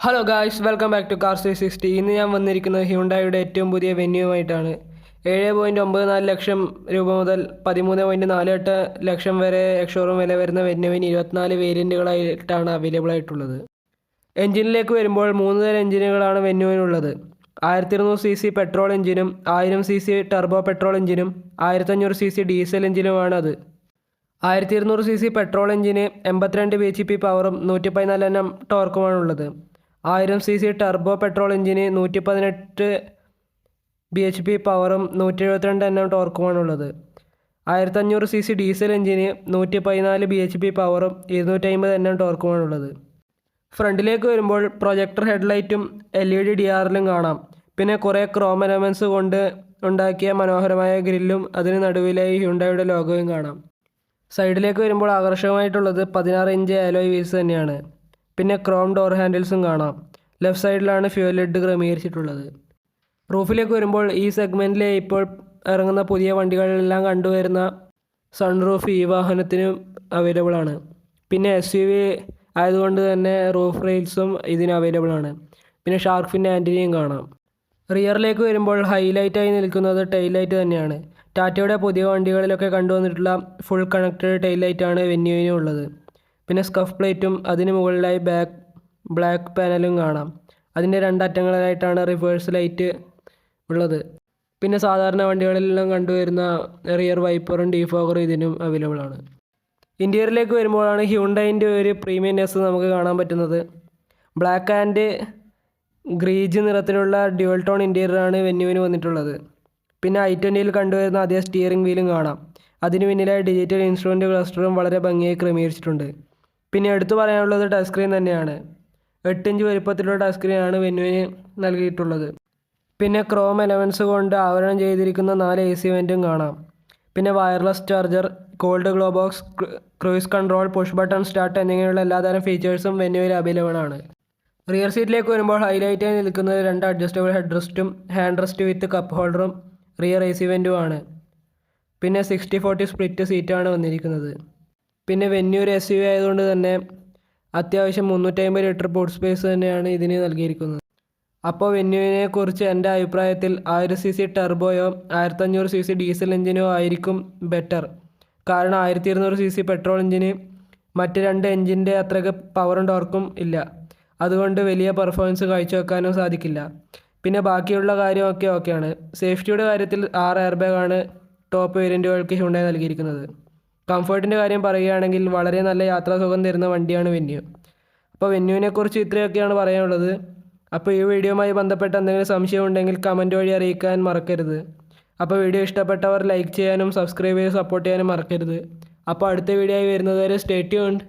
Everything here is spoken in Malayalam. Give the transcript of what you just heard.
Hello guys, welcome back to car 360. ഇന്ന് ഞാൻ വന്നിരിക്കുന്നത് ഹ്യുണ്ടായിയുടെ ഏറ്റവും പുതിയ വെന്യൂവുമായിട്ടാണ്. 7.94 ലക്ഷം രൂപ മുതൽ 13.48 ലക്ഷം വരെ എക്സ്ഷോറൂം വില വരുന്ന വെന്യൂവിന് 24 വേരിയൻറ്റുകളായിട്ടാണ് അവൈലബിൾ ആയിട്ടുള്ളത്. എഞ്ചിനിലേക്ക് വരുമ്പോൾ 3 തരം എഞ്ചിനുകളാണ് വെന്യൂവിനുള്ളത്. 1200cc പെട്രോൾ എഞ്ചിനും 1000cc ടർബോ പെട്രോൾ എഞ്ചിനും 1500cc ഡീസൽ എഞ്ചിനുമാണ് അത്. 1200cc പെട്രോൾ എഞ്ചിന് 82 bhp പവറും 114 Nm ടോർക്കുമാണുള്ളത്. 1000cc ടർബോ പെട്രോൾ എഞ്ചിന് 118 bhp പവറും 172 Nm ടോർക്കുമാണുള്ളത്. 1500cc ഡീസൽ എഞ്ചിന് 114 bhp പവറും 250 Nm ടോർക്കുമാണുള്ളത്. ഫ്രണ്ടിലേക്ക് വരുമ്പോൾ പ്രൊജക്ടർ ഹെഡ്ലൈറ്റും LED DRLും കാണാം. പിന്നെ കുറേ ക്രോം എലമെൻറ്റ്സ് കൊണ്ട് ഉണ്ടാക്കിയ മനോഹരമായ ഗ്രില്ലും അതിന് നടുവിലായി ഹ്യുണ്ടായിയുടെ ലോഗോയും കാണാം. സൈഡിലേക്ക് വരുമ്പോൾ ആകർഷകമായിട്ടുള്ളത് 16 ഇഞ്ച് അലോയ് വീൽസ് തന്നെയാണ്. പിന്നെ ക്രോം ഡോർ ഹാൻഡിൽസും കാണാം. ലെഫ്റ്റ് സൈഡിലാണ് ഫ്യൂൽ ലിഡ് ക്രമീകരിച്ചിട്ടുള്ളത്. റൂഫിലേക്ക് വരുമ്പോൾ ഈ സെഗ്മെൻറ്റിൽ ഇപ്പോൾ ഇറങ്ങുന്ന പുതിയ വണ്ടികളിലെല്ലാം കണ്ടുവരുന്ന സൺറൂഫ് ഈ വാഹനത്തിനും അവൈലബിൾ ആണ്. പിന്നെ SUV ആയതുകൊണ്ട് തന്നെ റൂഫ് റെയിൽസും ഇതിന് അവൈലബിൾ ആണ്. പിന്നെ ഷാർക്ക് ഫിൻ ആൻറ്റിനയും കാണാം. റിയറിലേക്ക് വരുമ്പോൾ ഹൈലൈറ്റായി നിൽക്കുന്നത് ടെയിൽ ലൈറ്റ് തന്നെയാണ്. ടാറ്റയുടെ പുതിയ വണ്ടികളിലൊക്കെ കണ്ടുവന്നിട്ടുള്ള ഫുൾ കണക്റ്റഡ് ടെയിൽ ലൈറ്റാണ് വെന്യൂവിനും ഉള്ളത്. പിന്നെ സ്കഫ് പ്ലേറ്റും അതിന് മുകളിലായി ബ്ലാക്ക് പാനലും കാണാം. അതിൻ്റെ രണ്ടറ്റങ്ങളിലായിട്ടാണ് റിവേഴ്സ് ലൈറ്റ് ഉള്ളത്. പിന്നെ സാധാരണ വണ്ടികളിലെല്ലാം കണ്ടുവരുന്ന റിയർ വൈപ്പറും ഡീഫോഗറും ഇതിനും അവൈലബിൾ ആണ്. ഇൻറ്റീരിയറിലേക്ക് വരുമ്പോഴാണ് ഹ്യുണ്ടായിൻ്റെ ഒരു പ്രീമിയംനെസ് നമുക്ക് കാണാൻ പറ്റുന്നത്. ബ്ലാക്ക് ആൻഡ് ഗ്രീജ് നിറത്തിലുള്ള ഡ്യുവൽ ടോൺ ഇൻറ്റീരിയറാണ് വെന്യൂവിന് വന്നിട്ടുള്ളത്. പിന്നെ i20യിൽ കണ്ടുവരുന്ന അതേ സ്റ്റിയറിംഗ് വീലും കാണാം. അതിന് പിന്നിലായി ഡിജിറ്റൽ ഇൻസ്ട്രുമെൻ്റ് ക്ലസ്റ്ററും വളരെ ഭംഗിയായി ക്രമീകരിച്ചിട്ടുണ്ട്. പിന്നെ എടുത്തു പറയാനുള്ളത് ടച്ച് സ്ക്രീൻ തന്നെയാണ്. 8 ഇഞ്ച് വലുപ്പത്തിലുള്ള ടച്ച് സ്ക്രീനാണ് വെന്യൂവിന് നൽകിയിട്ടുള്ളത്. പിന്നെ ക്രോം എലമെൻറ്റ്സ് കൊണ്ട് ആവരണം ചെയ്തിരിക്കുന്ന 4 AC വെൻറ്റും കാണാം. പിന്നെ wireless charger, cold glove box, cruise control, push button start എന്നിങ്ങനെയുള്ള എല്ലാതരം ഫീച്ചേഴ്സും വെന്യൂവിൽ അവൈലബിൾ ആണ്. റിയർ സീറ്റിലേക്ക് വരുമ്പോൾ ഹൈലൈറ്റായി നിൽക്കുന്നത് 2 അഡ്ജസ്റ്റബിൾ ഹെഡ് റെസ്റ്റും ഹാൻഡ് റെസ്റ്റ് വിത്ത് കപ്പ് ഹോൾഡറും റിയർ AC വെൻറ്റുമാണ്. പിന്നെ 60-40 സ്പ്ലിറ്റ് സീറ്റാണ് വന്നിരിക്കുന്നത്. പിന്നെ വെന്യൂ ഒരു SUV ആയതുകൊണ്ട് തന്നെ അത്യാവശ്യം 350 ലിറ്റർ ബൂട്ട് സ്പേസ് തന്നെയാണ് ഇതിന് നൽകിയിരിക്കുന്നത്. അപ്പോൾ വെന്യൂവിനെ കുറിച്ച് എൻ്റെ അഭിപ്രായത്തിൽ 1000cc ടർബോയോ 1500cc ഡീസൽ എഞ്ചിനോ ആയിരിക്കും ബെറ്റർ. കാരണം 1200cc പെട്രോൾ എഞ്ചിന് മറ്റ് 2 എഞ്ചിൻ്റെ അത്രയ്ക്ക് പവറും ടോർക്കും ഇല്ല. അതുകൊണ്ട് വലിയ പെർഫോമൻസ് കാഴ്ചവെക്കാനും സാധിക്കില്ല. പിന്നെ ബാക്കിയുള്ള കാര്യമൊക്കെ ഓക്കെയാണ്. സേഫ്റ്റിയുടെ കാര്യത്തിൽ 6 എയർ ബാഗാണ് ടോപ്പ് വേരിയൻറ്റുകൾക്ക് ഹ്യുണ്ടായി നൽകിയിരിക്കുന്നത്. കംഫർട്ടിൻ്റെ കാര്യം പറയുകയാണെങ്കിൽ വളരെ നല്ല യാത്രാസുഖം തരുന്ന വണ്ടിയാണ് വെന്യൂ. അപ്പോൾ വെന്യൂവിനെക്കുറിച്ച് ഇത്രയൊക്കെയാണ് പറയാനുള്ളത്. അപ്പോൾ ഈ വീഡിയോയുമായി ബന്ധപ്പെട്ട എന്തെങ്കിലും സംശയം ഉണ്ടെങ്കിൽ കമൻറ്റ് വഴി അറിയിക്കാൻ മറക്കരുത്. അപ്പോൾ വീഡിയോ ഇഷ്ടപ്പെട്ടവർ ലൈക്ക് ചെയ്യാനും സബ്സ്ക്രൈബ് ചെയ്ത് സപ്പോർട്ട് ചെയ്യാനും മറക്കരുത്. അപ്പോൾ അടുത്ത വീഡിയോ ആയി വരുന്നത് വരെ സ്റ്റേ ട്യൂൺഡ്.